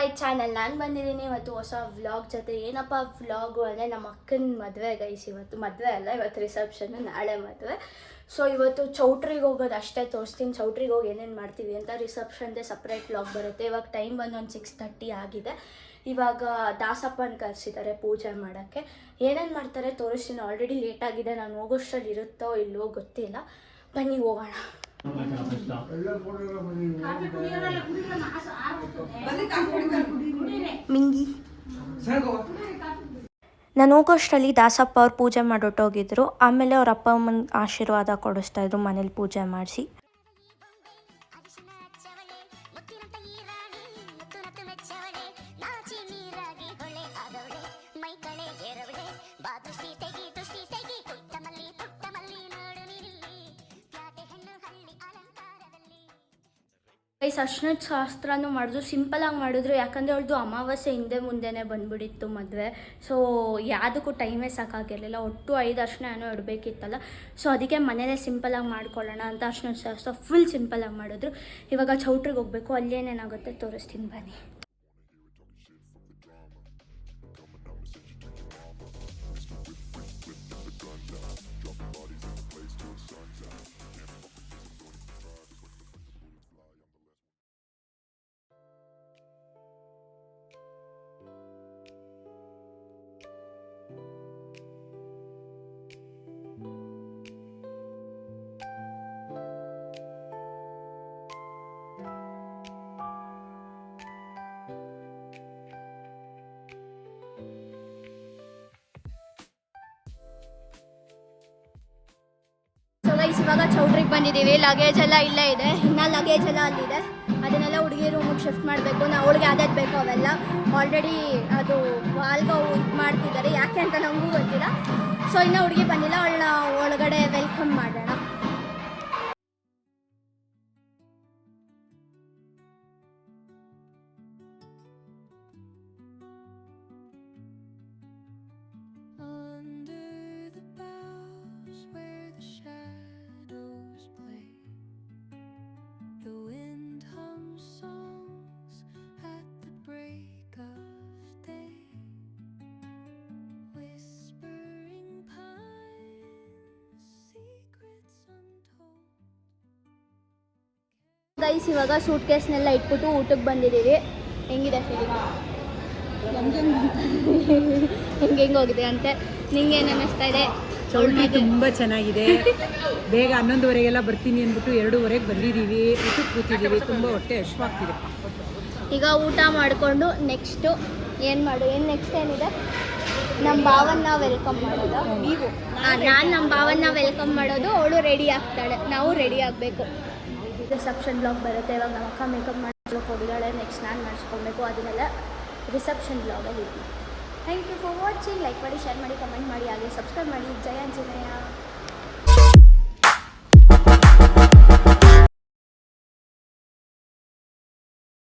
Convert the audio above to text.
My channel. ನಾನು ಬಂದಿದ್ದೀನಿ ಇವತ್ತು ಹೊಸ ವ್ಲಾಗ್ ಜೊತೆ. ಏನಪ್ಪ ವ್ಲಾಗು ಅಂದರೆ ನಮ್ಮ ಅಕ್ಕನ ಮದುವೆ ಗೈಸ್. ಇವತ್ತು ಮದುವೆ ಅಲ್ಲ, ಇವತ್ತು ರಿಸೆಪ್ಷನ್ನು, ನಾಳೆ ಮದುವೆ. ಸೊ ಇವತ್ತು ಚೌಟ್ರಿಗೆ ಹೋಗೋದು ಅಷ್ಟೇ ತೋರಿಸ್ತೀನಿ. ಚೌಟ್ರಿಗೆ ಹೋಗಿ ಏನೇನು ಮಾಡ್ತೀವಿ ಅಂತ. ರಿಸೆಪ್ಷನ್ದೇ ಸಪ್ರೇಟ್ ವ್ಲಾಗ್ ಬರುತ್ತೆ. ಇವಾಗ ಟೈಮ್ ಬಂದು ಒಂದು 6:30 ಆಗಿದೆ. ಇವಾಗ ದಾಸಪ್ಪನ ಕರೆಸಿದ್ದಾರೆ ಪೂಜೆ ಮಾಡೋಕ್ಕೆ. ಏನೇನು ಮಾಡ್ತಾರೆ ತೋರಿಸ್ತೀನಿ. ಆಲ್ರೆಡಿ ಲೇಟ್ ಆಗಿದೆ, ನಾನು ಹೋಗೋಷ್ಟರಲ್ಲಿ ಇರುತ್ತೋ ಇಲ್ಲವೋ ಗೊತ್ತಿಲ್ಲ. ಬನ್ನಿ ಹೋಗೋಣ. ಮಿಂಗಿ ನಾನು ಹೋಗೋಷ್ಟರಲ್ಲಿ ದಾಸಪ್ಪ ಅವ್ರು ಪೂಜೆ ಮಾಡಿಬಿಟ್ಟೋಗಿದ್ರು. ಆಮೇಲೆ ಅವ್ರ ಅಪ್ಪ ಅಮ್ಮನ ಆಶೀರ್ವಾದ ಕೊಡಿಸ್ತಾ ಇದ್ರು ಮನೇಲಿ ಪೂಜೆ ಮಾಡಿಸಿ. ಅರ್ಶಿಣದ ಶಾಸ್ತ್ರನೂ ಮಾಡಿದ್ರು, ಸಿಂಪಲಾಗಿ ಮಾಡಿದ್ರು. ಯಾಕಂದರೆ ಅವಳದು ಅಮಾವಾಸ್ಯೆ ಹಿಂದೆ ಮುಂದೆನೇ ಬಂದುಬಿಟ್ಟಿತ್ತು ಮದುವೆ. ಸೊ ಯಾವುದಕ್ಕೂ ಟೈಮೇ ಸಾಕಾಗಿರಲಿಲ್ಲ. ಒಟ್ಟು 5 ಅರ್ಶಿಣ ಏನೋ ಇಡಬೇಕಿತ್ತಲ್ಲ. ಸೊ ಅದಕ್ಕೆ ಮನೇಲೇ ಸಿಂಪಲಾಗಿ ಮಾಡ್ಕೊಳ್ಳೋಣ ಅಂತ ಅರ್ಶಿಣದ ಶಾಸ್ತ್ರ ಫುಲ್ ಸಿಂಪಲಾಗಿ ಮಾಡಿದ್ರು. ಇವಾಗ ಚೌಟ್ರಿಗೆ ಹೋಗಬೇಕು. ಅಲ್ಲಿ ಏನೇನಾಗುತ್ತೆ ತೋರಿಸ್ತೀನಿ ಬನ್ನಿ. ಇವಾಗ ಚೌಟ್ರಿಗೆ ಬಂದಿದ್ದೀವಿ. ಲಗೇಜ್ ಎಲ್ಲ ಇಲ್ಲೇ ಇದೆ. ಇನ್ನು ಲಗೇಜ್ ಎಲ್ಲ ಅಲ್ಲಿದೆ. ಅದನ್ನೆಲ್ಲ ಹುಡುಗಿ ರೂಮಿಗೆ ಶಿಫ್ಟ್ ಮಾಡಬೇಕು. ನಾವು ಅವಳಿಗೆ ಯಾವ್ದು ಬೇಕು ಅವೆಲ್ಲ ಆಲ್ರೆಡಿ ಅದು ವಾಲ್ಗೆ ಇದು ಮಾಡ್ತಿದ್ದಾರೆ. ಯಾಕೆ ಅಂತ ನಮಗೂ ಗೊತ್ತಿಲ್ಲ. ಸೊ ಇನ್ನೂ ಹುಡುಗಿ ಬಂದಿಲ್ಲ. ಅವಳನ್ನ ಒಳಗಡೆ ವೆಲ್ಕಮ್ ಮಾಡೋಣ. ಗೈಸ್ ಇವಾಗ ಸೂಟ್ ಕೇಸ್ನೆಲ್ಲ ಇಟ್ಬಿಟ್ಟು ಊಟಕ್ಕೆ ಬಂದಿದ್ದೀವಿ. ಹೆಂಗಿದೆ ಫೀಲಿಂಗ್? ಹೆಂಗೆ ಹೋಗಿದೆ ಅಂತೆ. ನಿಂಗೆ ಏನು ಅನ್ನಿಸ್ತಾ ಇದೆ? ಚೌಲ್ಟ್ರಿ ತುಂಬ ಚೆನ್ನಾಗಿದೆ. ಬೇಗ 11:30ಗೆಲ್ಲ ಬರ್ತೀನಿ ಅಂದ್ಬಿಟ್ಟು 2:30ಗೆ ಬಂದಿದ್ದೀವಿ. ಊಟಕ್ಕೆ ಕೂತಿದ್ದೀವಿ. ತುಂಬ ಹೊಟ್ಟೆ ಹಶ್ವಾಗ್ತಿದೆ. ಈಗ ಊಟ ಮಾಡಿಕೊಂಡು ನೆಕ್ಸ್ಟು ನೆಕ್ಸ್ಟ್ ಏನಿದೆ? ನಮ್ಮ ಭಾವನ್ನ ವೆಲ್ಕಮ್ ಮಾಡೋದು. ನೀವು ನಾನು ನಮ್ಮ ಭಾವನ್ನ ವೆಲ್ಕಮ್ ಮಾಡೋದು. ಅವಳು ರೆಡಿ ಆಗ್ತಾಳೆ, ನಾವು ರೆಡಿ ಆಗಬೇಕು. ರಿಸೆಪ್ಷನ್ ಬ್ಲಾಗ್ ಬರುತ್ತೆ. ಇವಾಗ ನಮ್ಮ ಅಕ್ಕ ಮೇಕಪ್ ಮಾಡ್ಸ್ಕೊಳಕ್ಕೆ ಹೋಗಿದ್ದಾಳೆ. ನೆಕ್ಸ್ಟ್ ನಾನು ಮಾಡಿಸ್ಕೊಬೇಕು. ಅದನ್ನೆಲ್ಲ ರಿಸೆಪ್ಷನ್ ಬ್ಲಾಗಲ್ಲಿ ಇರ್ತೀನಿ. Thank you for watching. Like ಮಾಡಿ, ಶೇರ್ ಮಾಡಿ, ಕಮೆಂಟ್ ಮಾಡಿ, ಹಾಗೆ ಸಬ್ಸ್ಕ್ರೈಬ್ ಮಾಡಿ. ಜಯ ಆಂಜನೇಯ.